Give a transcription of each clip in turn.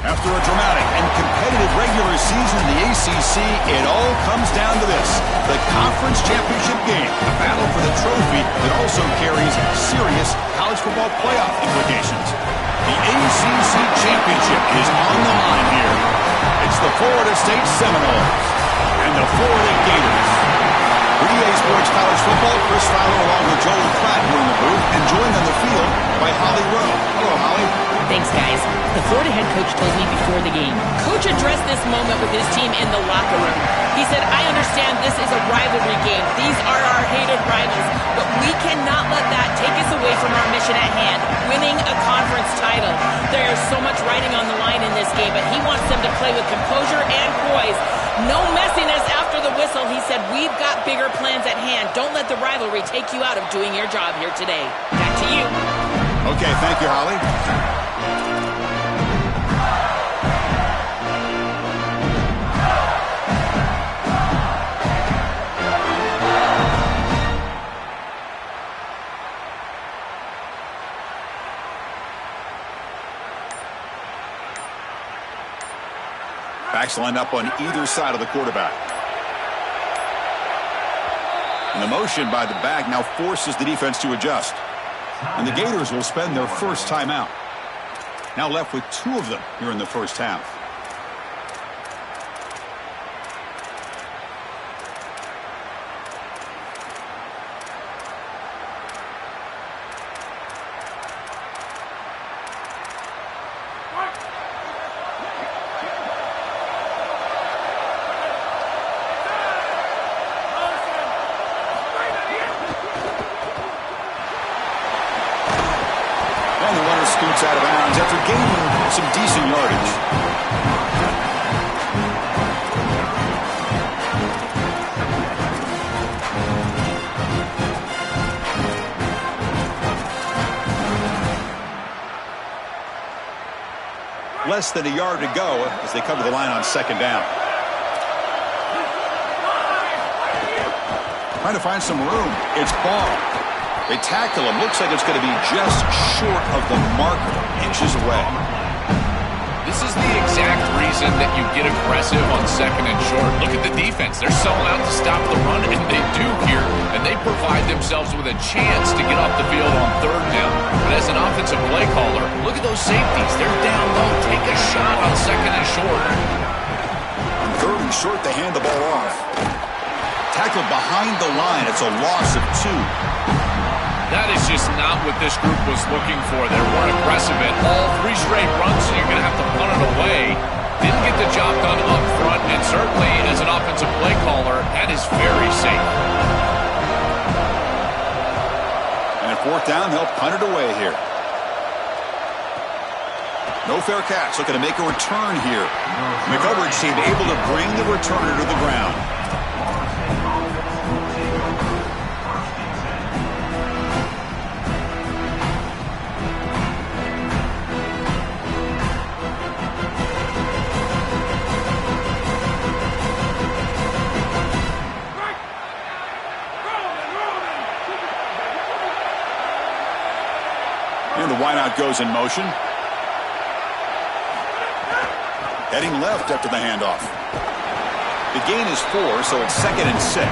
After a dramatic and competitive regular season in the ACC, it all comes down to this: the conference championship game, a battle for the trophy that also carries serious college football playoff implications. The ACC championship is on the line here. It's the Florida State Seminoles and the Florida Gators. For EA Sports College Football, Chris Fowler along with Joel Pratt in the booth, and joined on the field by Holly Rowe. Hello, Holly. Thanks, guys. The Florida head coach told me before the game. Coach addressed this moment with his team in the locker room. He said, I understand this is a rivalry game. These are our hated rivals, but we cannot let that take us away from our mission at hand, winning a conference title. There's so much riding on the line in this game, but he wants them to play with composure and poise. No messiness after the whistle. He said, we've got bigger plans at hand. Don't let the rivalry take you out of doing your job here today. Back to you. Okay, thank you, Holly. Backs lined up on either side of the quarterback. And the motion by the back now forces the defense to adjust. And the Gators will spend their first timeout. Now left with two of them here in the first half. Scoots out of bounds after gaining some decent yardage. Less than a yard to go as they come to the line on second down. Trying to find some room. It's Ball. They tackle him. Looks like it's going to be just short of the marker, inches away. This is the exact reason that you get aggressive on second and short. Look at the defense. They're selling out to stop the run, and they do here. And they provide themselves with a chance to get off the field on third down. But as an offensive play caller, look at those safeties. They're down low. Take a shot on second and short. On third and short, they hand the ball off. Tackled behind the line. It's a loss of 2. That is just not what this group was looking for. They weren't aggressive at all 3 straight runs, so you're going to have to punt it away. Didn't get the job done up front, and certainly as an offensive play caller, that is very safe. And at fourth down, they'll punt it away here. No fair catch. Looking to make a return here. McCoverage team able to bring the returner to the ground. And the wideout goes in motion. Heading left after the handoff. The gain is 4, so it's 2nd and 6.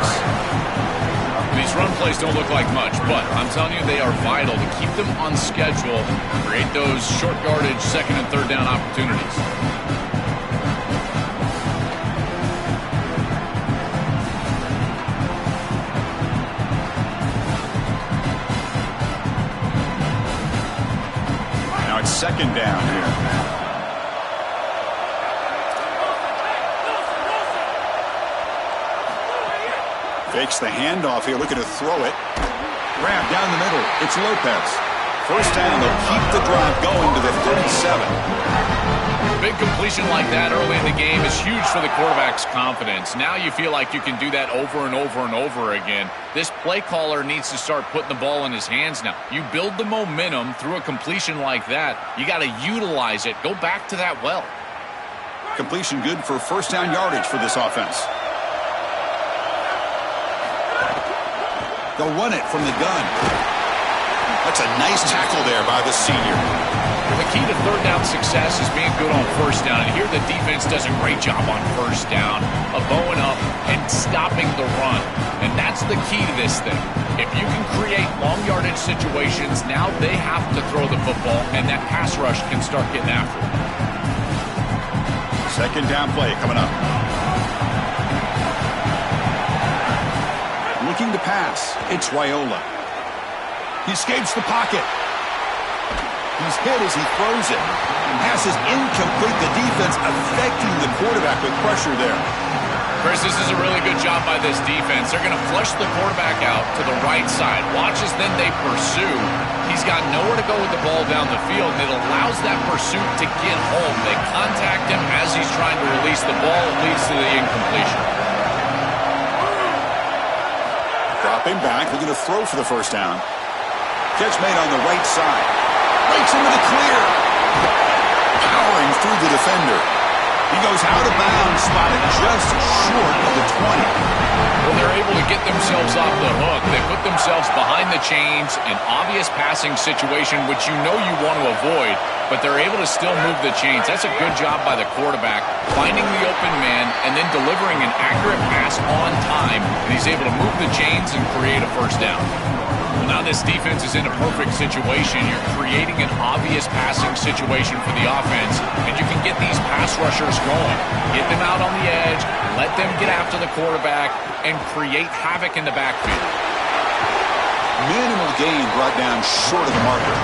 These run plays don't look like much, but I'm telling you they are vital to keep them on schedule, create those short yardage second and third down opportunities. Now it's second down here. Fakes the handoff here, looking to throw it. Grab down the middle. It's Lopez. First down, they'll keep the drive going to the 37. Big completion like that early in the game is huge for the quarterback's confidence. Now you feel like you can do that over and over and over again. This play caller needs to start putting the ball in his hands now. You build the momentum through a completion like that. You got to utilize it. Go back to that well. Completion good for first down yardage for this offense. They'll run it from the gun. That's a nice tackle there by the senior. The key to third down success is being good on first down. And here the defense does a great job on first down of bowing up and stopping the run. And that's the key to this thing. If you can create long yardage situations, now they have to throw the football, and that pass rush can start getting after it. Second down play coming up. Looking to pass. It's Raiola. He escapes the pocket. He's hit as he throws it. Pass is incomplete. The defense affecting the quarterback with pressure there. Chris, this is a really good job by this defense. They're going to flush the quarterback out to the right side. Watch as then they pursue. He's got nowhere to go with the ball down the field, and it allows that pursuit to get home. They contact him as he's trying to release the ball. It leads to the incompletion. Dropping back, looking to throw for the first down. Catch made on the right side. Breaks into the clear. Powering through the defender. He goes out of bounds, spotted just short of the 20. Well, they're able to get themselves off the hook. They put themselves behind the chains, an obvious passing situation, which you know you want to avoid, but they're able to still move the chains. That's a good job by the quarterback, finding the open man and then delivering an accurate pass on time, and he's able to move the chains and create a first down. Well, now this defense is in a perfect situation. You're creating an obvious passing situation for the offense, and you can get these pass rushers going. Get them out on the edge, let them get after the quarterback, and create havoc in the backfield. Minimal gain brought down short of the marker.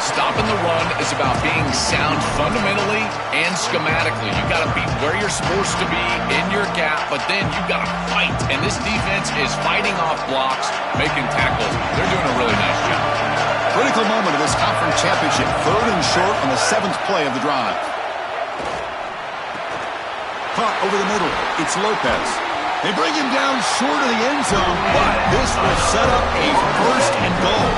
Stopping the run is about being sound fundamentally and schematically. You got to be where you're supposed to be in your gap, but then you got to fight. And this defense is fighting off blocks, making tackles. They're doing a really nice job. Critical moment of this conference championship. Third and short on the 7th play of the drive. Caught over the middle. It's Lopez. They bring him down short of the end zone, but this will set up a first and goal.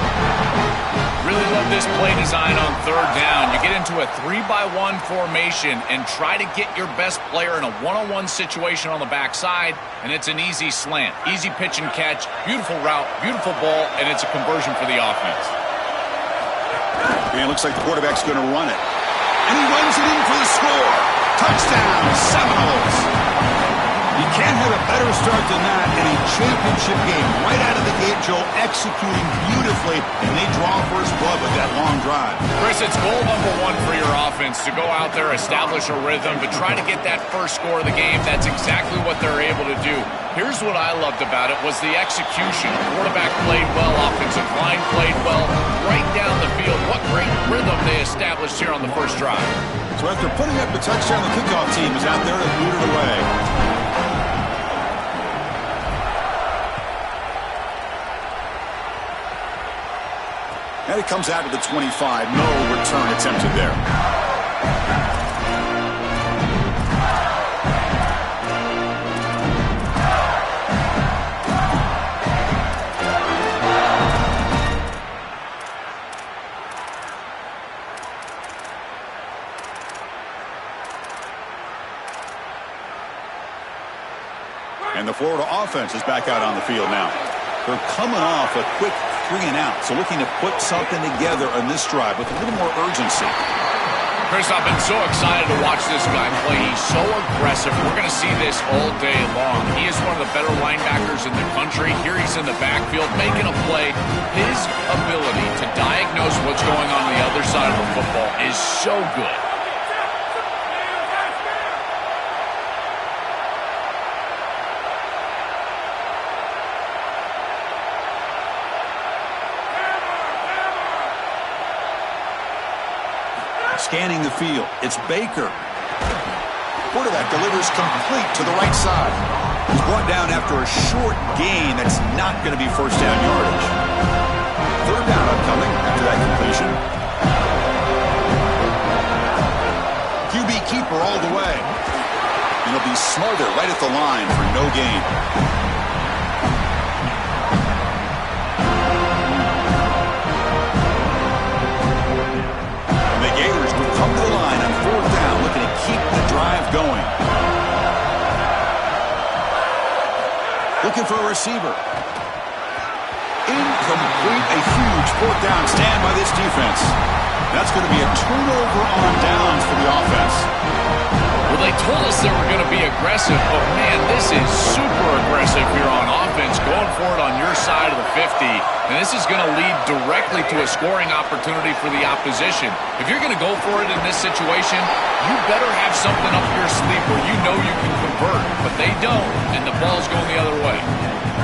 Really love this play design on third down. You get into a 3-by-1 formation and try to get your best player in a one-on-one situation on the backside, and it's an easy slant. Easy pitch and catch, beautiful route, beautiful ball, and it's a conversion for the offense. And it looks like the quarterback's going to run it. And he runs it in for the score. Touchdown, Seminoles. You can't have a better start than that in a championship game. Right out of the gate, Joe, executing beautifully, and they draw first blood with that long drive. Chris, it's goal number one for your offense to go out there, establish a rhythm, but try to get that first score of the game. That's exactly what they're able to do. Here's what I loved about it was the execution. Quarterback played well, offensive line played well, right down the field. What great rhythm they established here on the first drive. So after putting up the touchdown, the kickoff team is out there to boot it away. And it comes out to the 25. No return attempted there. And the Florida offense is back out on the field now. They're coming off a quick 3-and-out, so looking to put something together on this drive with a little more urgency. Chris, I've been so excited to watch this guy play. He's so aggressive. We're going to see this all day long. He is one of the better linebackers in the country. Here he's in the backfield making a play. His ability to diagnose what's going on the other side of the football is so good. Scanning the field, it's Baker. Quarterback delivers complete to the right side. He's brought down after a short gain that's not going to be first down yardage. Third down upcoming after that completion. QB keeper all the way. And he'll be smothered right at the line for no gain. And the Gators will come to the line on fourth down, looking to keep the drive going. Looking for a receiver. Incomplete, a huge fourth down stand by this defense. That's going to be a turnover on downs for the offense. Well, they told us they were going to be aggressive, but man, this is super aggressive here on offense, going for it on your side of the 50, and this is going to lead directly to a scoring opportunity for the opposition. If you're going to go for it in this situation, you better have something up your sleeve where you know you can convert, but they don't, and the ball's going the other way.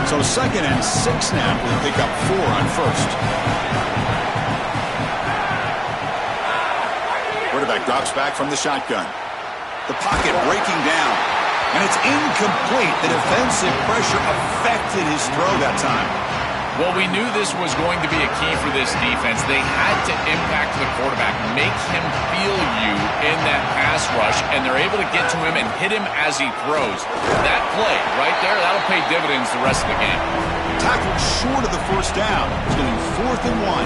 So 2nd and 6 now. We'll pick up 4 on first. Quarterback drops back from the shotgun. The pocket breaking down. And it's incomplete. The defensive pressure affected his throw that time. Well, we knew this was going to be a key for this defense. They had to impact the quarterback, make him feel you in that pass rush, and they're able to get to him and hit him as he throws. That play right there, that'll pay dividends the rest of the game. Tackled short of the first down. It's going to be 4th and 1.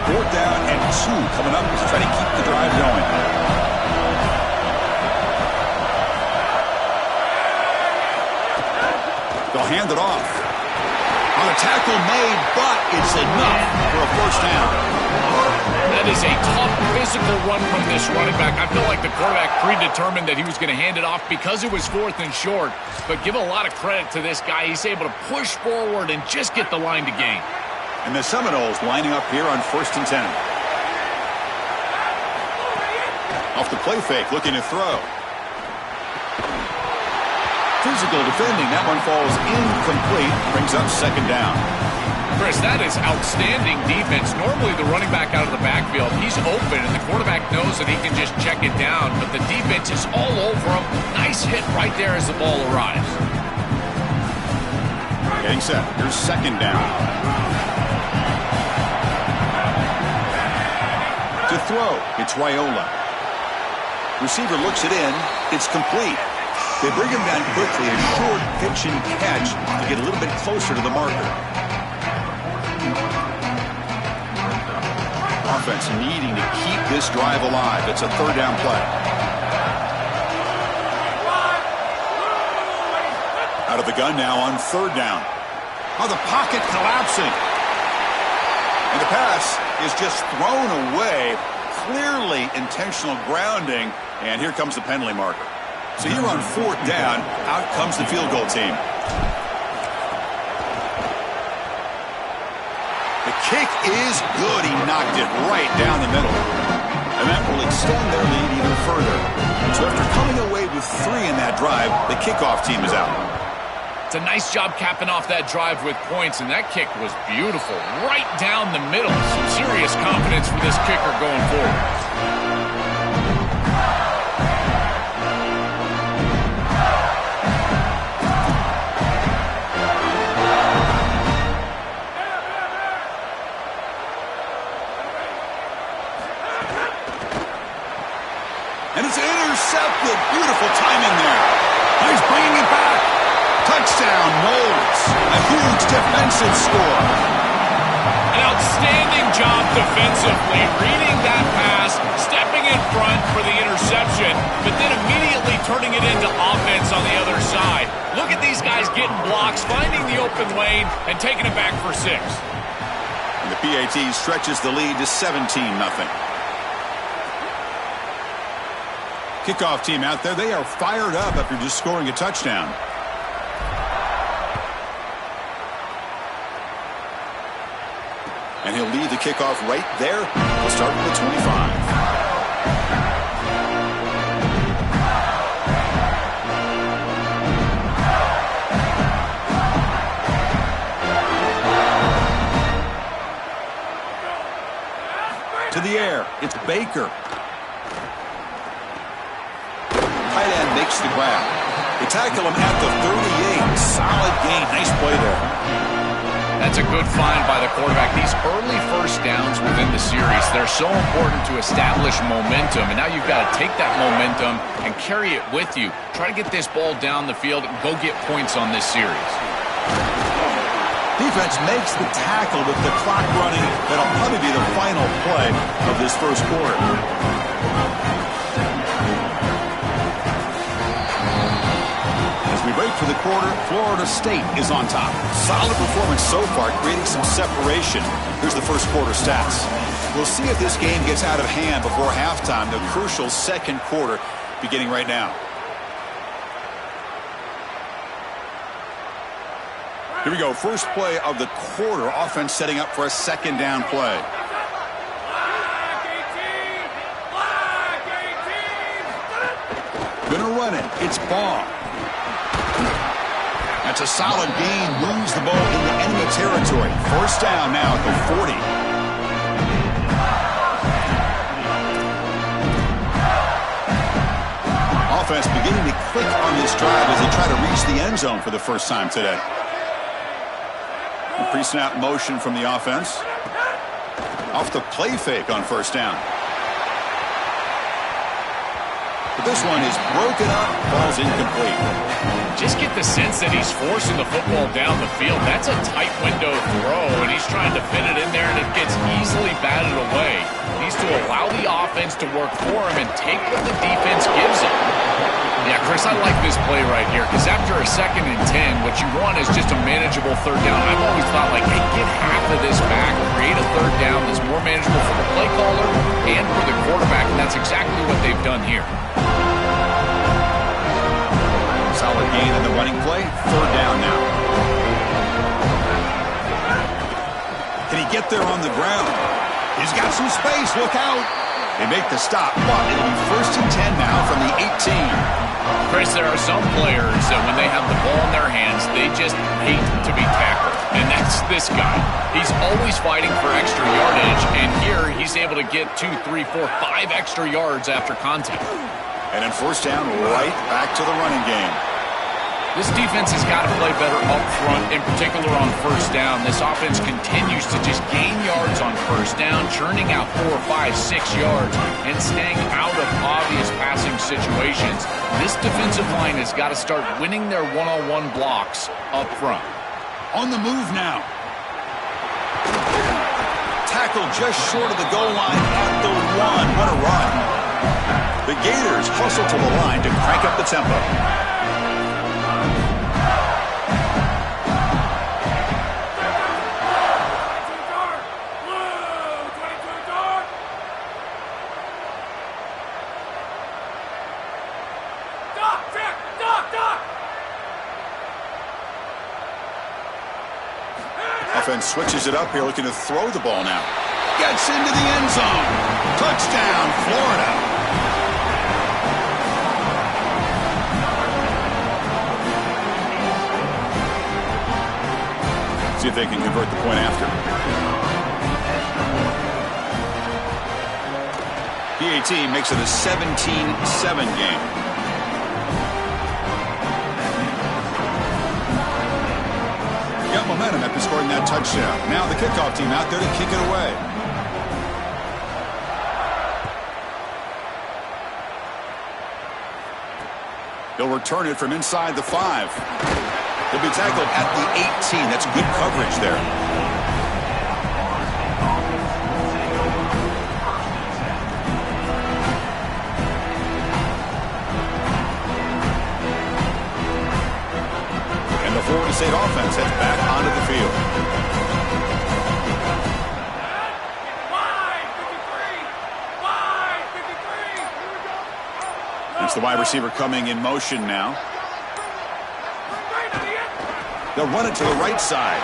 4th down and 2 coming up to try to keep the drive going. They'll hand it off. On a tackle made, but it's enough for a first down. That is a tough physical run from this running back. I feel like the quarterback predetermined that he was going to hand it off because it was 4th and short. But give a lot of credit to this guy. He's able to push forward and just get the line to gain. And the Seminoles lining up here on 1st and 10. Off the play fake, looking to throw. Physical defending. That one falls incomplete. Brings up 2nd down. Chris, that is outstanding defense. Normally the running back out of the backfield, he's open, and the quarterback knows that he can just check it down, but the defense is all over him. Nice hit right there as the ball arrives. Getting set. Here's 2nd down. To throw, it's Raiola. Receiver looks it in. It's complete. They bring him down quickly, a short pitch and catch to get a little bit closer to the marker. Offense needing to keep this drive alive. It's a 3rd down play. Out of the gun now on 3rd down. Oh, the pocket collapsing. And the pass is just thrown away. Clearly intentional grounding. And here comes the penalty marker. So here on 4th down, out comes the field goal team. The kick is good. He knocked it right down the middle. And that will extend their lead even further. So after coming away with 3 in that drive, the kickoff team is out. It's a nice job capping off that drive with points, and that kick was beautiful. Right down the middle. Some serious confidence for this kicker going forward. And it's intercepted. Beautiful timing there. He's bringing it back. Touchdown, Knowles. A huge defensive score. An outstanding job defensively, reading that pass, stepping in front for the interception, but then immediately turning it into offense on the other side. Look at these guys getting blocks, finding the open lane, and taking it back for 6. And the PAT stretches the lead to 17-0. Kickoff team out there, they are fired up after just scoring a touchdown. And he'll lead the kickoff right there. We'll start with the 25. To the air, it's Baker. Tight end makes the grab. They tackle him at the 38. Solid gain. Nice play there. That's a good find by the quarterback. These early first downs within the series, they're so important to establish momentum. And now you've got to take that momentum and carry it with you. Try to get this ball down the field and go get points on this series. Defense makes the tackle with the clock running. That'll probably be the final play of this first quarter. As we break for the quarter, Florida State is on top. Solid performance so far, creating some separation. Here's the first quarter stats. We'll see if this game gets out of hand before halftime, the crucial second quarter beginning right now. Here we go, first play of the quarter. Offense setting up for a second down play. Gonna run it. It's Baugh. That's a solid gain. Moves the ball into enemy territory. First down now at the 40. Offense beginning to click on this drive as they try to reach the end zone for the first time today. Pre-snap motion from the offense. Off the play fake on first down. But this one is broken up. Ball's incomplete. Just get the sense that he's forcing the football down the field. That's a tight window throw, and he's trying to fit it in there, and it gets easily batted away. He needs to allow the offense to work for him and take what the defense gives him. Yeah, Chris, I like this play right here because after a 2nd and 10, what you want is just a manageable third down. I've always thought, like, hey, get half of this back, create a third down that's more manageable for the play caller and for the quarterback, and that's exactly what they've done here. Solid gain in the running play. Third down now. Can he get there on the ground? He's got some space. Look out. They make the stop, but it'll be 1st and 10 now from the 18. Chris, there are some players that when they have the ball in their hands, they just hate to be tackled. And that's this guy. He's always fighting for extra yardage, and here he's able to get 2, 3, 4, 5 extra yards after contact. And then first down, right back to the running game. This defense has got to play better up front, in particular on first down. This offense continues to just gain yards on first down, churning out 4, 5, 6 yards, and staying out of obvious passing situations. This defensive line has got to start winning their one-on-one blocks up front. On the move now. Tackle just short of the goal line at the 1. What a run. The Gators hustle to the line to crank up the tempo. Offense switches it up here, looking to throw the ball now. Gets into the end zone. Touchdown, Florida. See if they can convert the point after. PAT makes it a 17-7 game. Got momentum after scoring that touchdown. Now the kickoff team out there to kick it away. He'll return it from inside the 5. He'll be tackled at the 18. That's good coverage there. And the Florida State offense heads back onto the field. It's the wide receiver coming in motion now. They'll run it to the right side.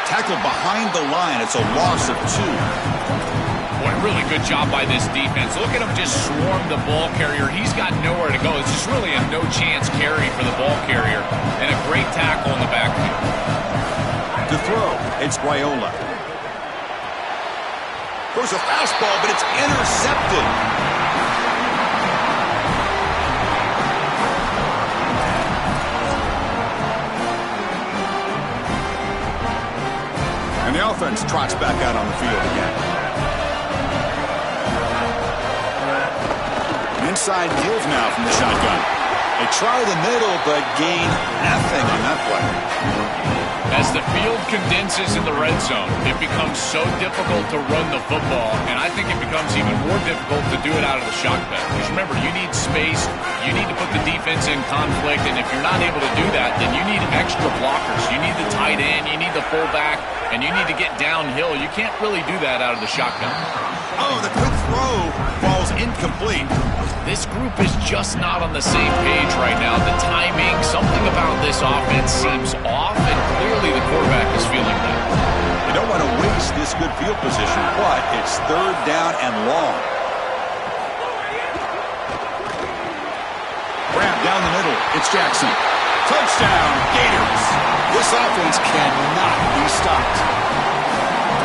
Tackled behind the line. It's a loss of 2. Boy, really good job by this defense. Look at him just swarm the ball carrier. He's got nowhere to go. It's just really a no-chance carry for the ball carrier. And a great tackle in the backfield. To throw, it's Raiola. Throws a fastball, but it's intercepted. offense trots back out on the field again. Inside deals now from the shotgun. They try the middle, but gain nothing on that play. As the field condenses in the red zone, it becomes so difficult to run the football, and I think it becomes even more difficult to do it out of the shotgun. Because remember, you need space, you need to put the defense in conflict, and if you're not able to do that, then you need extra blockers. You need the tight end, you need the fullback, and you need to get downhill. You can't really do that out of the shotgun. Oh, the quick throw falls incomplete. This group is just not on the same page right now. The timing, something about this offense seems off, and clearly the quarterback is feeling that. They don't want to waste this good field position, but it's third down and long. Grab down the middle. It's Jackson. Touchdown, Gators. This offense cannot be stopped.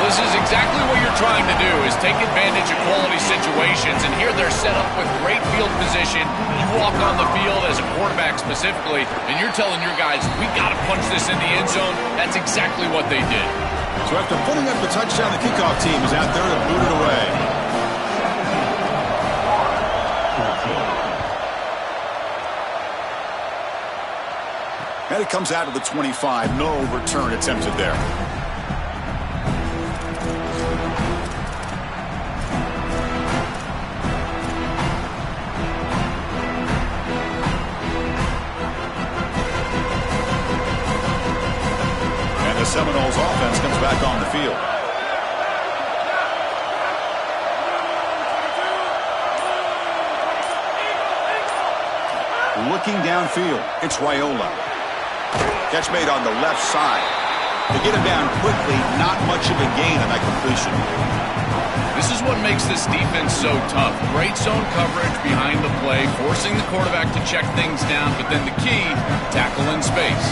This is exactly what you're trying to do, is take advantage of quality situations, and here they're set up with great field position. You walk on the field as a quarterback specifically, and you're telling your guys, we got to punch this in the end zone. That's exactly what they did. So after putting up the touchdown, the kickoff team is out there to boot it away. And it comes out to the 25. No return attempted there. The Seminoles offense comes back on the field. Looking downfield, it's Raiola. Catch made on the left side. They get him down quickly, not much of a gain on that completion. This is what makes this defense so tough. Great zone coverage behind the play, forcing the quarterback to check things down, but then the key, tackle in space.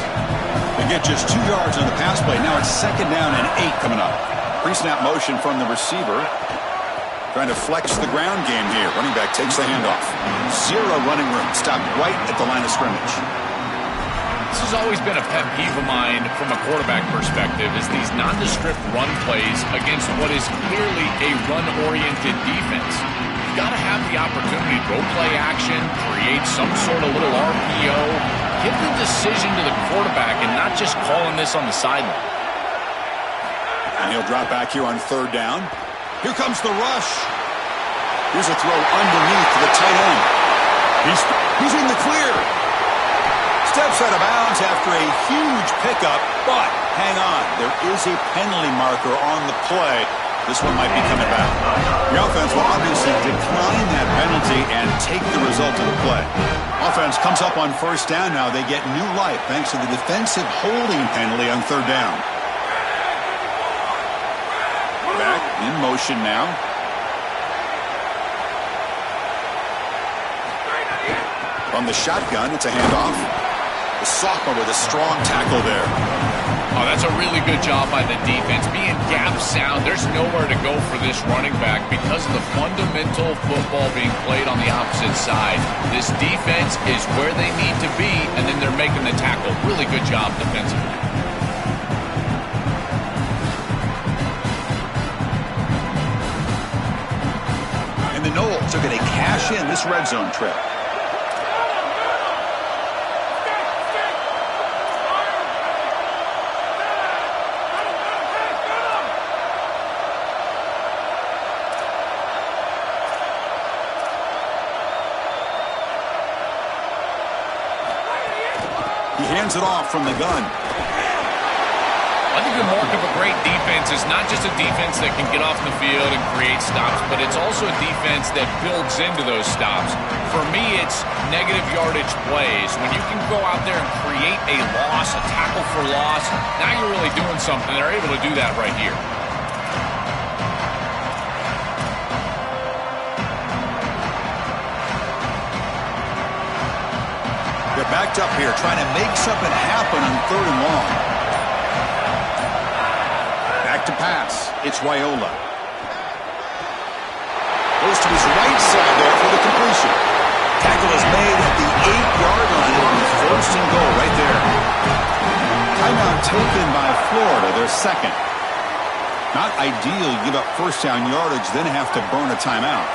They get just 2 yards on the pass play. Now it's second down and 8 coming up. Pre-snap motion from the receiver. Trying to flex the ground game here. Running back takes the handoff. Zero running room. Stopped right at the line of scrimmage. This has always been a pet peeve of mine from a quarterback perspective, is these nondescript run plays against what is clearly a run-oriented defense. You've got to have the opportunity to go play action, create some sort of little RPO, give the decision to the quarterback and not just calling this on the sideline. And he'll drop back here on third down. Here comes the rush. Here's a throw underneath to the tight end. He's in the clear. Steps out of bounds after a huge pickup, but hang on. There is a penalty marker on the play. This one might be coming back. The offense will obviously decline that penalty and take the result of the play. Offense comes up on first down now. They get new life thanks to the defensive holding penalty on third down. Back in motion now. From the shotgun, it's a handoff. The sophomore with a strong tackle there. Oh, that's a really good job by the defense. Being gap sound, there's nowhere to go for this running back because of the fundamental football being played on the opposite side. This defense is where they need to be, and then they're making the tackle. Really good job defensively. And the Noles are going to cash in this red zone trip. He hands it off from the gun. I think the mark of a great defense is not just a defense that can get off the field and create stops, but it's also a defense that builds into those stops. For me, it's negative yardage plays. When you can go out there and create a loss, a tackle for loss, now you're really doing something. They're able to do that right here. They're backed up here, trying to make something happen on third and long. Back to pass. It's Raiola. Goes to his right side there for the completion. Tackle is made at the 8-yard line. It'll be first and goal right there. Timeout taken by Florida, their second. Not ideal. You give up first down yardage, then have to burn a timeout.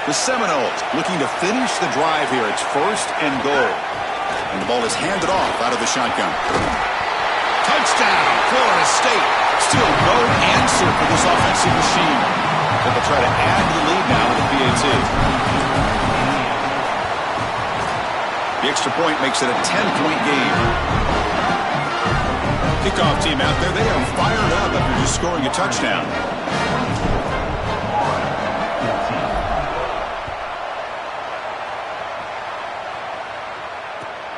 The Seminoles looking to finish the drive here. It's 1st and goal. And the ball is handed off out of the shotgun. Touchdown, Florida State. Still no answer for this offensive machine. But they'll try to add to the lead now with the PAT. The extra point makes it a 10-point game. Kickoff team out there, they are fired up after just scoring a touchdown.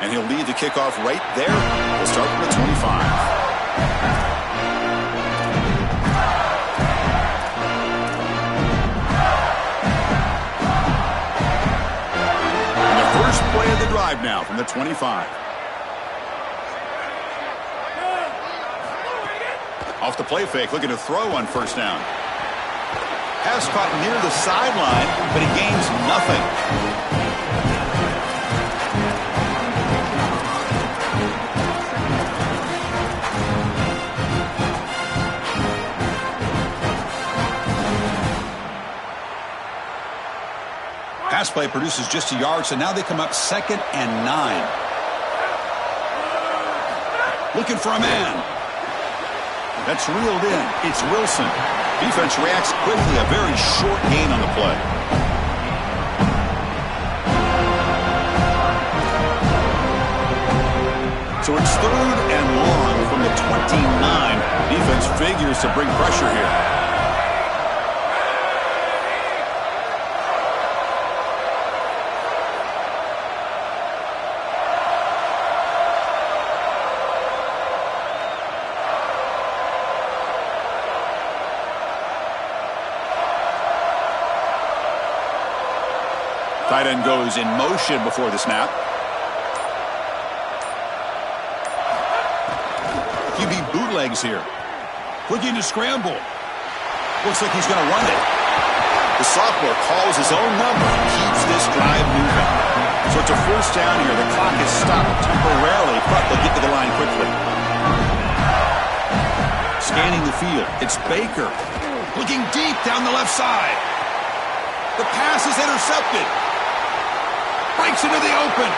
And he'll lead the kickoff right there. We'll start from the 25. And the first play of the drive now from the 25. Off the play fake, looking to throw on first down. Pass caught near the sideline, but he gains nothing. Pass play produces just a yard, so now they come up 2nd and 9. Looking for a man. That's reeled in. It's Wilson. Defense reacts quickly. A very short gain on the play. So it's 3rd and long from the 29. Defense figures to bring pressure here. Tight end goes in motion before the snap. QB bootlegs here. Looking to scramble. Looks like he's going to run it. The sophomore calls his own number and keeps this drive moving. So it's a first down here. The clock is stopped temporarily, but they'll get to the line quickly. Scanning the field. It's Baker. Looking deep down the left side. The pass is intercepted. Breaks into the open.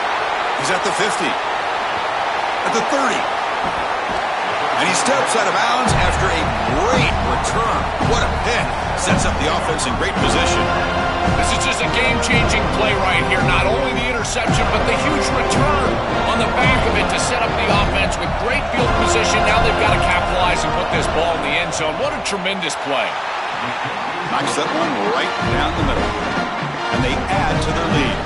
He's at the 50. At the 30. And he steps out of bounds after a great return. What a pick. Sets up the offense in great position. This is just a game-changing play right here. Not only the interception, but the huge return on the back of it to set up the offense with great field position. Now they've got to capitalize and put this ball in the end zone. What a tremendous play. Knocks that one right down the middle. And they add to their lead.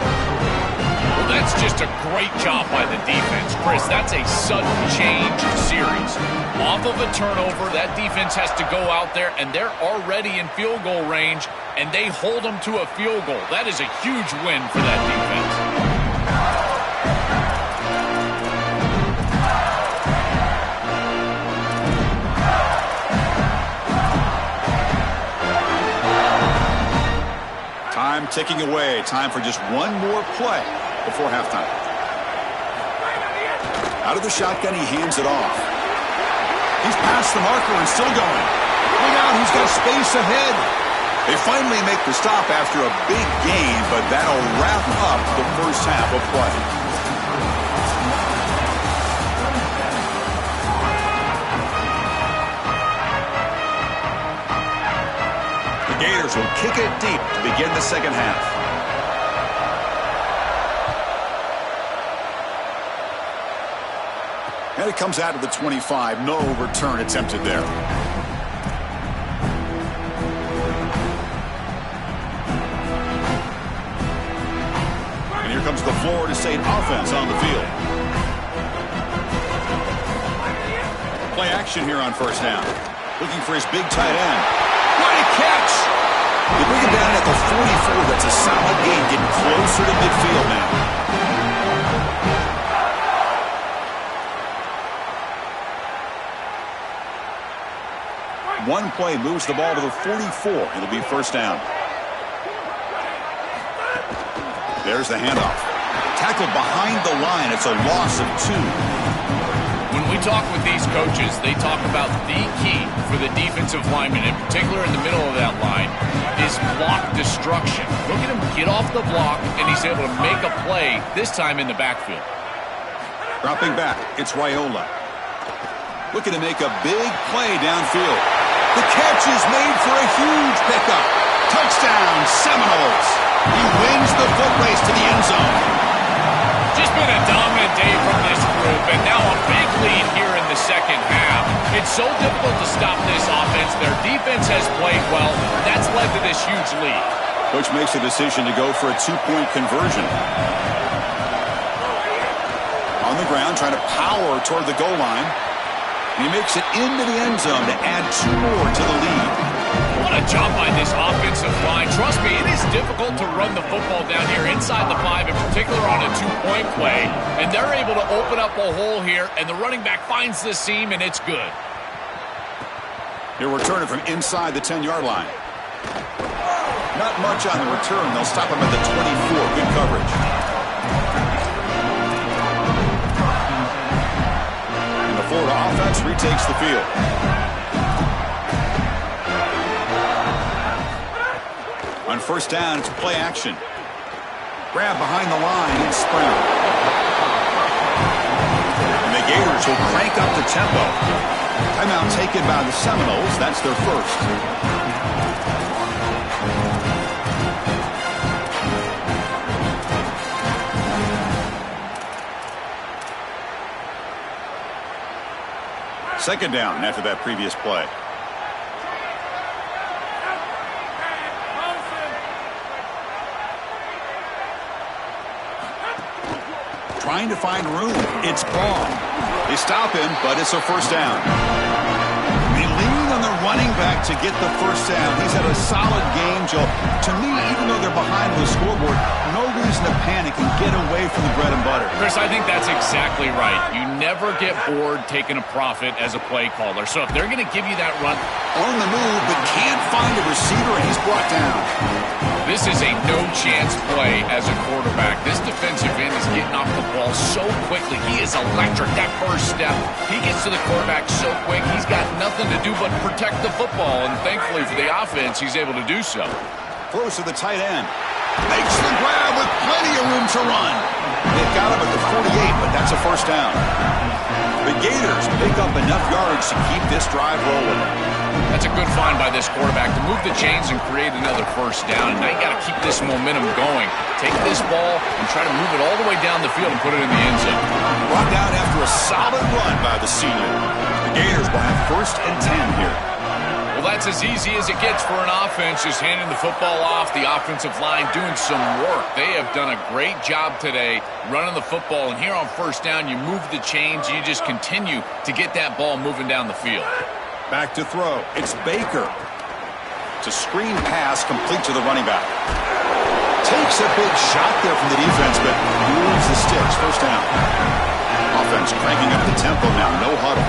That's just a great job by the defense. Chris, that's a sudden change series. Off of a turnover, that defense has to go out there, and they're already in field goal range, and they hold them to a field goal. That is a huge win for that defense. Time ticking away. Time for just one more play before halftime. Out of the shotgun, he hands it off. He's past the marker and still going. Look out, he's got space ahead. They finally make the stop after a big gain, but that'll wrap up the first half of play. The Gators will kick it deep to begin the second half. And it comes out of the 25. No return attempted there. And here comes the Florida State offense on the field. Play action here on first down. Looking for his big tight end. What a catch! They bring him down at the 44. That's a solid gain, getting closer to midfield now. One play moves the ball to the 44. It'll be first down. There's the handoff. Tackled behind the line. It's a loss of 2. When We talk with these coaches, they talk about the key for the defensive lineman, in particular in the middle of that line, is block destruction. Look at him get off the block, and he's able to make a play, this time in the backfield. Dropping back, it's Raiola. Looking to make a big play downfield. The catch is made for a huge pickup. Touchdown, Seminoles. He wins the foot race to the end zone. Just been a dominant day from this group, and now a big lead here in the second half. It's so difficult to stop this offense. Their defense has played well, and that's led to this huge lead. Coach makes a decision to go for a two-point conversion. On the ground, trying to power toward the goal line. And he makes it into the end zone to add 2 more to the lead. What a job by this offensive line. Trust me, it is difficult to run the football down here inside the 5, in particular on a 2-point play. And they're able to open up a hole here, and the running back finds the seam, and it's good. He'll return it from inside the 10-yard line. Not much on the return. They'll stop him at the 24. Good coverage. And the Florida offense retakes the field. On first down, it's play action. Grab behind the line and sprint. And the Gators will crank up the tempo. Timeout taken by the Seminoles. That's their first. Second down after that previous play. Trying to find room. It's Ball. They stop him, but it's a first down. They lean on the running back to get the first down. He's had a solid game, Joe. To me, even though they're behind the scoreboard, no reason to panic and get away from the bread and butter. Chris, I think that's exactly right. You never get bored taking a profit as a play caller. So if they're going to give you that run on the move, but can't find a receiver, and he's brought down. This is a no-chance play as a quarterback. This defensive end is getting off the ball so quickly. He is electric. That first step, he gets to the quarterback so quick, he's got nothing to do but protect the football. And thankfully for the offense, he's able to do so. Close to the tight end. Makes the grab with plenty of room to run. They've got him at the 48, but that's a first down. The Gators pick up enough yards to keep this drive rolling. That's a good find by this quarterback to move the chains and create another first down. And now you got to keep this momentum going. Take this ball and try to move it all the way down the field and put it in the end zone. Brought down after a solid run by the senior. The Gators will have first and 10 here. Well, that's as easy as it gets for an offense, just handing the football off. The offensive line doing some work. They have done a great job today running the football. And here on first down, you move the chains. You just continue to get that ball moving down the field. Back to throw. It's Baker. It's a screen pass complete to the running back. Takes a big shot there from the defense, but moves the sticks. First down. Offense cranking up the tempo now. No huddle.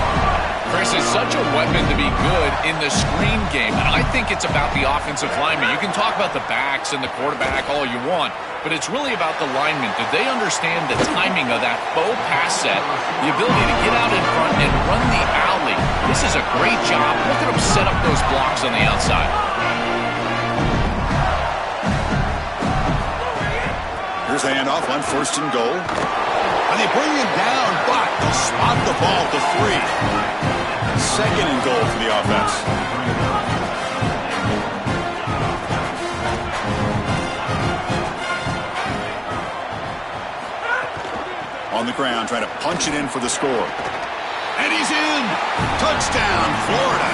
Chris, is such a weapon to be good in the screen game. And I think it's about the offensive lineman. You can talk about the backs and the quarterback all you want, but it's really about the linemen. Do they understand the timing of that faux pass set, the ability to get out in front and run the alley? This is a great job. Look at them set up those blocks on the outside. Here's a handoff on first and goal. And they bring him down, but they'll spot the ball to 3. Second and goal for the offense. On the ground, trying to punch it in for the score. And he's in! Touchdown, Florida!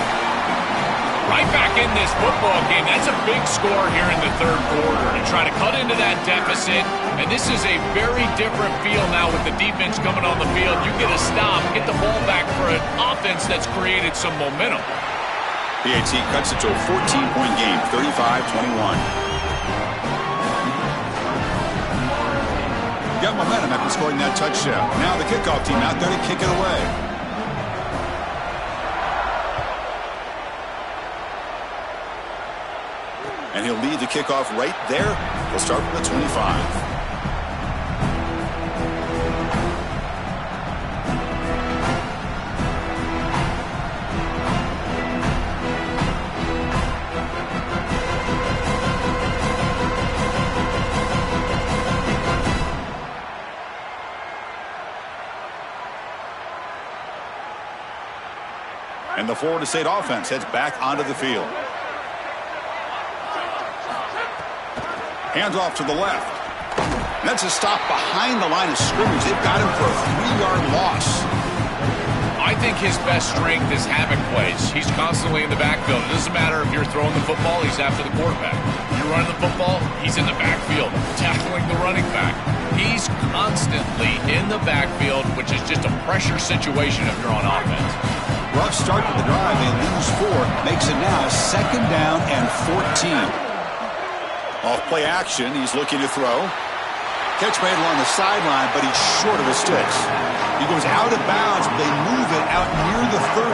Right back in this football game. That's a big score here in the third quarter. And try to cut into that deficit. And this is a very different feel now with the defense coming on the field. You get a stop, get the ball back for an offense that's created some momentum. PAT cuts it to a 14-point game, 35-21. Got momentum after scoring that touchdown. Now the kickoff team out there to kick it away. And he'll lead the kickoff right there. He'll start from the 25. And the Florida State offense heads back onto the field. Hands off to the left. And that's a stop behind the line of scrimmage. They've got him for a 3-yard loss. I think his best strength is havoc plays. He's constantly in the backfield. It doesn't matter if you're throwing the football, he's after the quarterback. You're running the football, he's in the backfield, tackling the running back. He's constantly in the backfield, which is just a pressure situation if you're on offense. Rough start to the drive. They lose 4. Makes it now 2nd down and 14. Off play action, he's looking to throw. Catch made along the sideline, but he's short of his sticks. He goes out of bounds, but they move it out near the 30.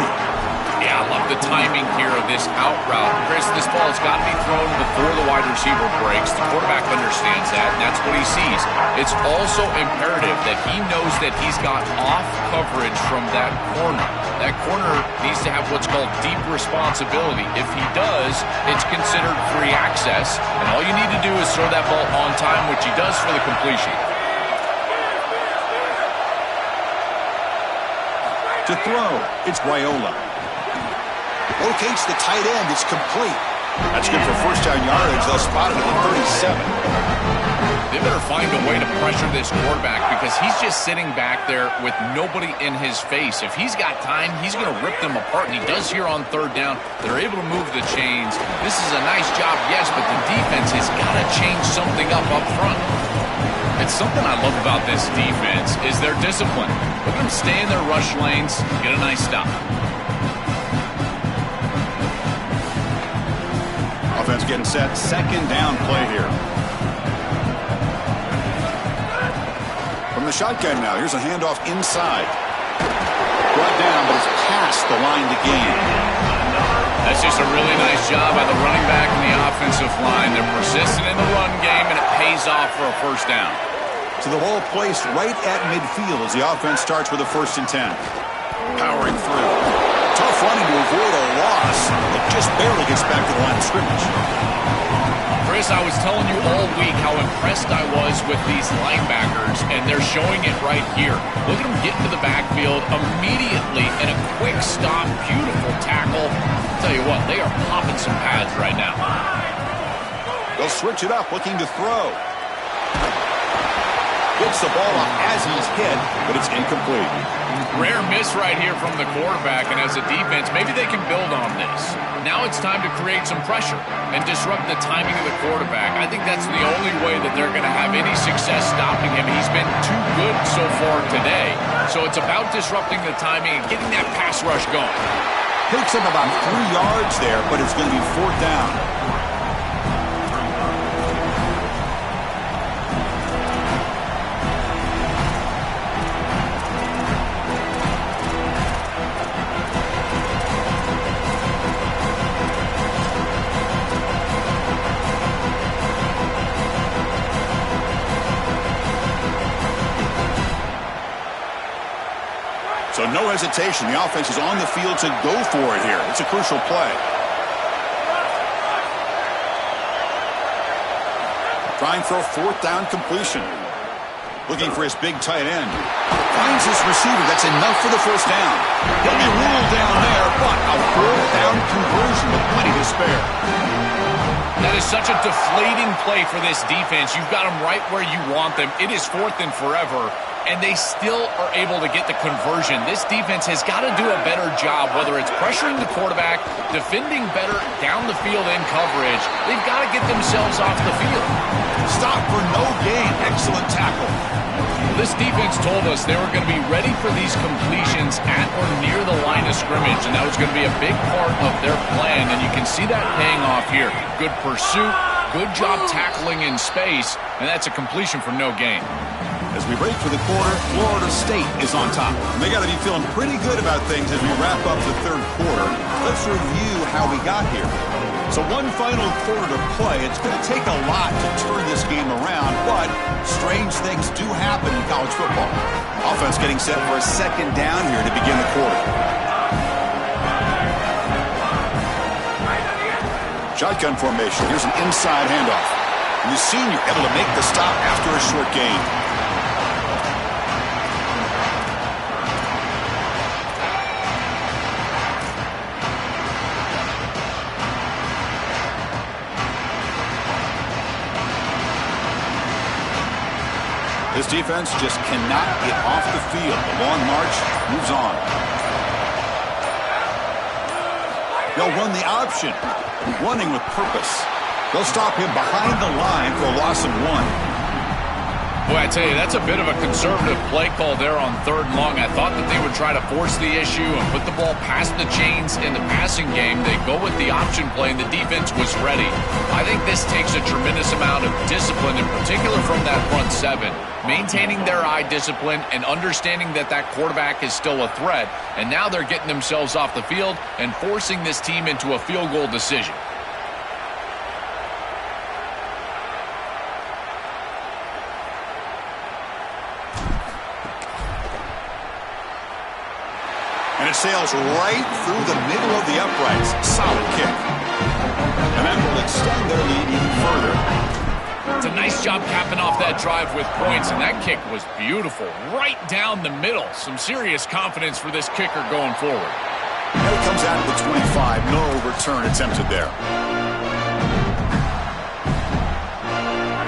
Yeah, I love the timing here of this out route. Chris, this ball has got to be thrown before the wide receiver breaks. The quarterback understands that, and that's what he sees. It's also imperative that he knows that he's got off coverage from that corner. That corner needs to have what's called deep responsibility. If he does, it's considered free access, and all you need to do is throw that ball on time, which he does for the completion. To throw, it's Raiola. Locates the tight end. It's complete. That's good for first down yardage. They'll spot it at the 37. They better find a way to pressure this quarterback because he's just sitting back there with nobody in his face. If he's got time, he's going to rip them apart, and he does here on 3rd down. They're able to move the chains. This is a nice job, yes, but the defense has got to change something up front. It's something I love about this defense is their discipline. Look at them stay in their rush lanes, get a nice stop. Offense getting set. 2nd down play here. From the shotgun now. Here's a handoff inside. Brought down, but it's past the line to gain. That's just a really nice job by the running back and the offensive line. They're persistent in the run game, and it pays off for a first down. So the ball placed right at midfield as the offense starts with a 1st and 10. Powering through. Tough running to avoid a loss. It just barely gets back to the line of scrimmage. Chris, I was telling you all week how impressed I was with these linebackers, and they're showing it right here. Look at them get into the backfield immediately in a quick stop. Beautiful tackle. I'll tell you what, they are popping some pads right now. They'll switch it up, looking to throw. Gets the ball off as he's hit, but it's incomplete. Rare miss right here from the quarterback, and as a defense, maybe they can build on this. Now it's time to create some pressure and disrupt the timing of the quarterback. I think that's the only way that they're going to have any success stopping him. He's been too good so far today. So it's about disrupting the timing and getting that pass rush going. Picks up about 3 yards there, but it's going to be 4th down. So no hesitation. The offense is on the field to go for it here. It's a crucial play. Trying for a 4th down completion. Looking for his big tight end. Finds his receiver. That's enough for the 1st down. He'll be ruled down there, but a 4th down conversion with plenty to spare. That is such a deflating play for this defense. You've got them right where you want them. It is 4th and forever, and they still are able to get the conversion. This defense has got to do a better job, whether it's pressuring the quarterback, defending better down the field in coverage. They've got to get themselves off the field. Stop for no gain. Excellent tackle. This defense told us they were going to be ready for these completions at or near the line of scrimmage, and that was going to be a big part of their plan, and you can see that paying off here. Good pursuit, good job tackling in space, and that's a completion for no gain. As we break for the quarter, Florida State is on top. And they got to be feeling pretty good about things as we wrap up the 3rd quarter. Let's review how we got here. So one final quarter to play. It's going to take a lot to turn this game around, but strange things do happen in college football. Offense getting set for a 2nd down here to begin the quarter. Shotgun formation. Here's an inside handoff. And the senior able to make the stop after a short gain. This defense just cannot get off the field. The long march moves on. They'll run the option, running with purpose. They'll stop him behind the line for a loss of 1. Boy, I tell you, that's a bit of a conservative play call there on 3rd and long. I thought that they would try to force the issue and put the ball past the chains in the passing game. They go with the option play, and the defense was ready. I think this takes a tremendous amount of discipline, in particular from that front 7, maintaining their eye discipline and understanding that that quarterback is still a threat. And now they're getting themselves off the field and forcing this team into a field goal decision. And it sails right through the middle of the uprights. Solid kick. And that will extend their lead even further. It's a nice job capping off that drive with points, and that kick was beautiful. Right down the middle. Some serious confidence for this kicker going forward. And it comes out of the 25. No return attempted there.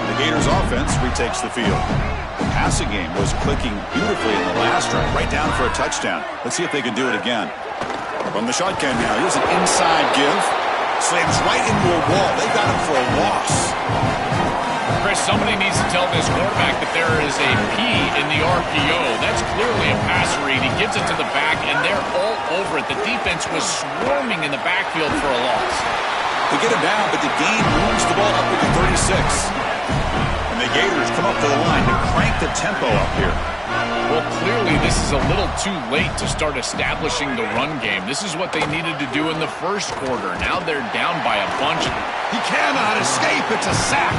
The Gators offense retakes the field. Passing game was clicking beautifully in the last drive, right down for a touchdown. Let's see if they can do it again. From the shotgun now, here's an inside give. Slams right into a wall. They got him for a loss. Chris, somebody needs to tell this quarterback that there is a P in the RPO. That's clearly a pass read. He gives it to the back, and they're all over it. The defense was swarming in the backfield for a loss. They get him down, but the gain moves the ball up to the 36. And the Gators come up to the line to crank the tempo up here. Well, clearly this is a little too late to start establishing the run game. This is what they needed to do in the first quarter. Now they're down by a bunch. He cannot escape. It's a sack.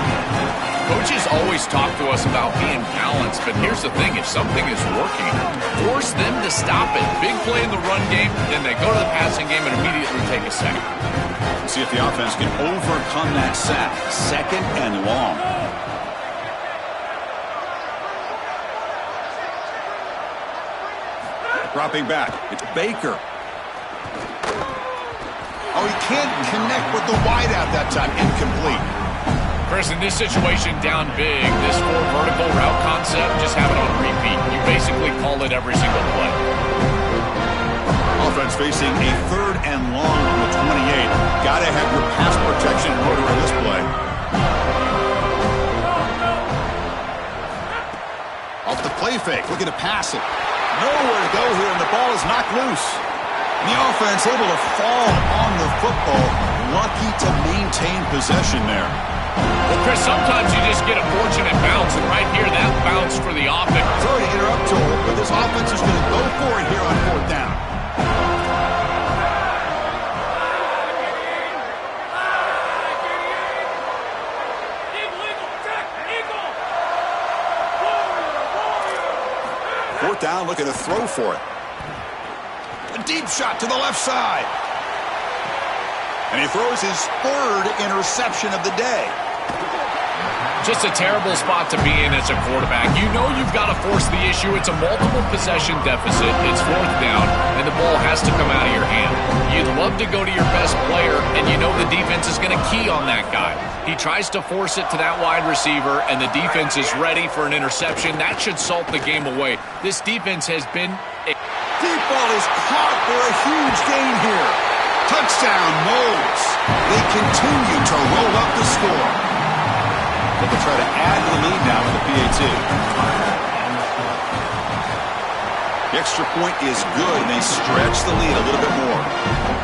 Coaches always talk to us about being balanced, but here's the thing. If something is working, force them to stop it. Big play in the run game, then they go to the passing game and immediately take a sack. See if the offense can overcome that sack. 2nd and long. Dropping back. It's Baker. Oh, he can't connect with the wideout that time. Incomplete. Chris, in this situation, down big, this 4 vertical route concept, just have it on repeat. You basically call it every single play. Offense facing a 3rd and long on the 28. Got to have your pass protection in order in this play. Off the play fake. Looking to pass it. Nowhere to go here, and the ball is knocked loose. The offense able to fall on the football. Lucky to maintain possession there. Well, Chris, sometimes you just get a fortunate bounce, and right here, that bounce for the offense. Sorry to interrupt, Joel, but this offense is going to go for it here on 4th down. Fourth down, looking to throw for it. A deep shot to the left side. And he throws his 3rd interception of the day. Just a terrible spot to be in as a quarterback. You know you've got to force the issue. It's a multiple possession deficit. It's 4th down, and the ball has to come out of your hand. You'd love to go to your best player, and you know the defense is going to key on that guy. He tries to force it to that wide receiver, and the defense is ready for an interception. That should salt the game away. This defense has been... Deep ball is caught for a huge gain here. Touchdown, Moles. They continue to roll up the score. But they'll try to add to the lead now with the PAT. The extra point is good, and they stretch the lead a little bit more.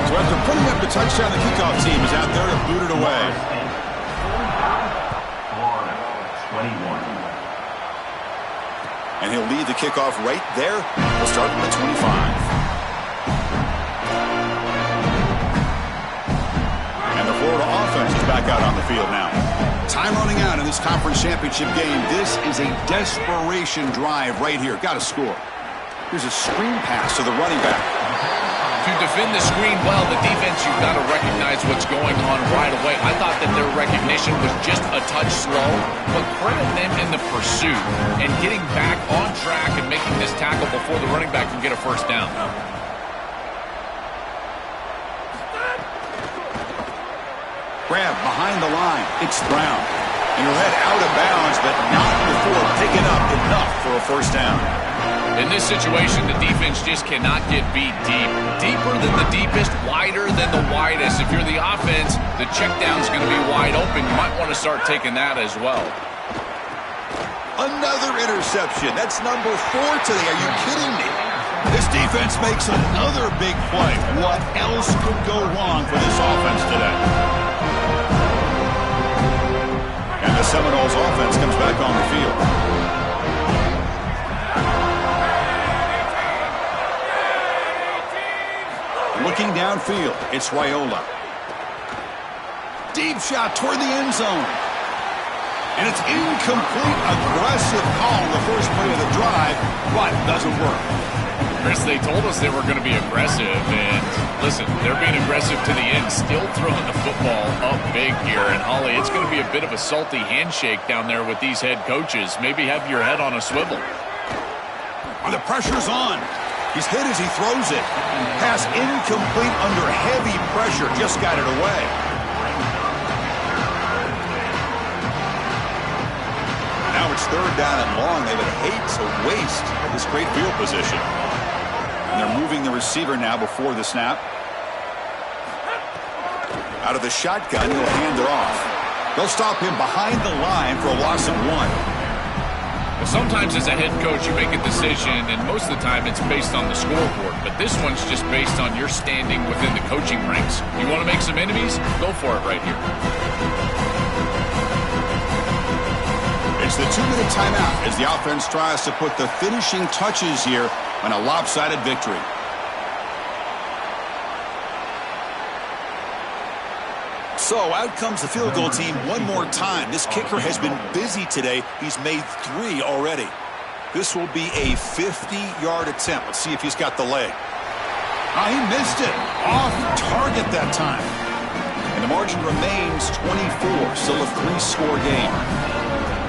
So after putting up the touchdown, the kickoff team is out there to boot it away. 21. And he'll lead the kickoff right there. We'll start from the 25. And the Florida offense is back out on the field now. Time running out in this conference championship game. This is a desperation drive right here. Got to score. Here's a screen pass to the running back. To defend the screen well, the defense, you've got to recognize what's going on right away. I thought that their recognition was just a touch slow, but credit them in the pursuit and getting back on track and making this tackle before the running back can get a 1st down. Grab behind the line. It's Brown. And he'll head out of bounds, but not before picking up enough for a first down. In this situation, the defense just cannot get beat deep. Deeper than the deepest, wider than the widest. If you're the offense, the check down's going to be wide open. You might want to start taking that as well. Another interception. That's number 4 today. Are you kidding me? This defense makes another big play. What else could go wrong for this offense today? And the Seminoles offense comes back on the field. Looking downfield, it's Raiola. Deep shot toward the end zone. And it's incomplete. Aggressive call on the first play of the drive, but doesn't work. Chris, they told us they were going to be aggressive, and listen, they're being aggressive to the end, still throwing the football up big here. And, Holly, it's going to be a bit of a salty handshake down there with these head coaches. Maybe have your head on a swivel. And the pressure's on. He's hit as he throws it. Pass incomplete under heavy pressure. Just got it away. Now it's third down and long. They would hate to waste this great field position. And they're moving the receiver now before the snap. Out of the shotgun, he'll hand it off. They'll stop him behind the line for a loss of 1. Sometimes as a head coach, you make a decision, and most of the time it's based on the scoreboard. But this one's just based on your standing within the coaching ranks. You want to make some enemies? Go for it right here. It's the 2-minute timeout as the offense tries to put the finishing touches here on a lopsided victory. So out comes the field goal team one more time. This kicker has been busy today. He's made 3 already. This will be a 50-yard attempt. Let's see if he's got the leg. He missed it. Off target that time. And the margin remains 24. Still a 3-score game.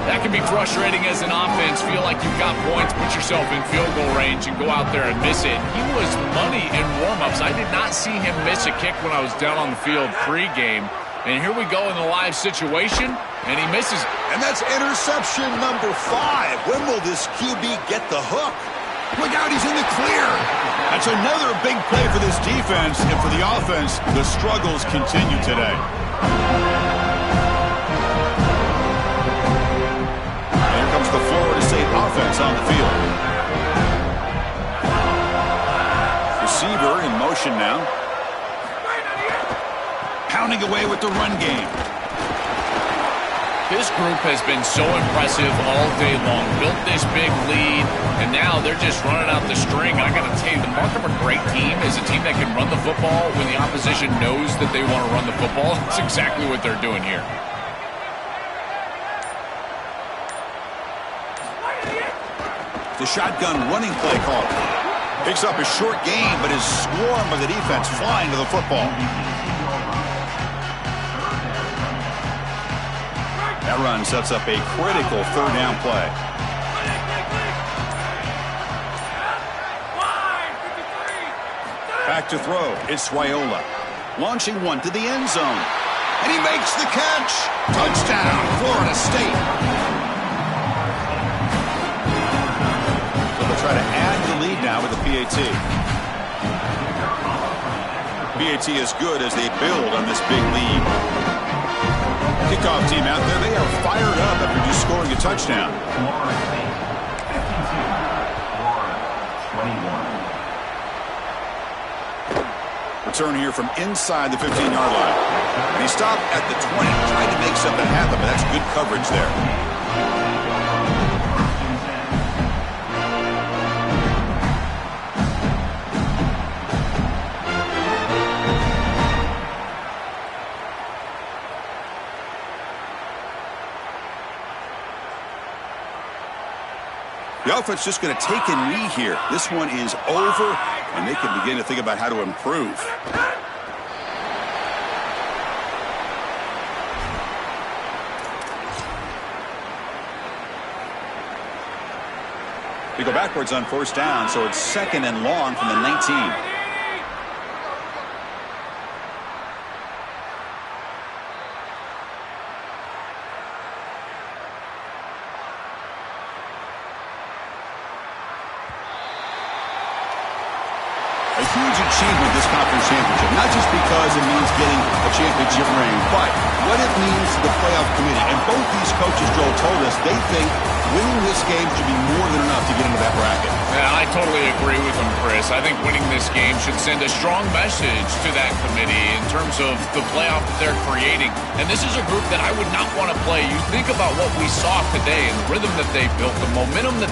That can be frustrating as an offense. Feel like you've got points, put yourself in field goal range, and go out there and miss it. He was money in warm-ups. I did not see him miss a kick when I was down on the field pre-game. And here we go in the live situation, and he misses. And that's interception number 5. When will this QB get the hook? Look out, he's in the clear. That's another big play for this defense, and for the offense, the struggles continue today. The Florida State offense on the field. Receiver in motion now. Pounding away with the run game. This group has been so impressive all day long. Built this big lead, and now they're just running out the string. I got to tell you, the mark of a great team is a team that can run the football when the opposition knows that they want to run the football. That's exactly what they're doing here. The shotgun running play call. Picks up a short gain, but his swarm of the defense flying to the football. That run sets up a critical third down play. Back to throw. It's Raiola. Launching one to the end zone. And he makes the catch. Touchdown, Florida State. Try to add the lead now with the PAT. PAT is good as they build on this big lead. Kickoff team out there, they are fired up after just scoring a touchdown. Return here from inside the 15-yard line. And he stopped at the 20, tried to make something happen, but that's good coverage there. The offense just going to take a knee here. This one is over, and they can begin to think about how to improve. They go backwards on first down, so it's 2nd and long from the 19. huge achievement, this conference championship. Not just because it means getting a championship ring, but what it means to the playoff committee. And both these coaches, Joel, told us they think winning this game should be more than enough to get into that bracket. Yeah, I totally agree with them, Chris. I think winning this game should send a strong message to that committee in terms of the playoff that they're creating. And this is a group that I would not want to play. You think about what we saw today and the rhythm that they built, the momentum that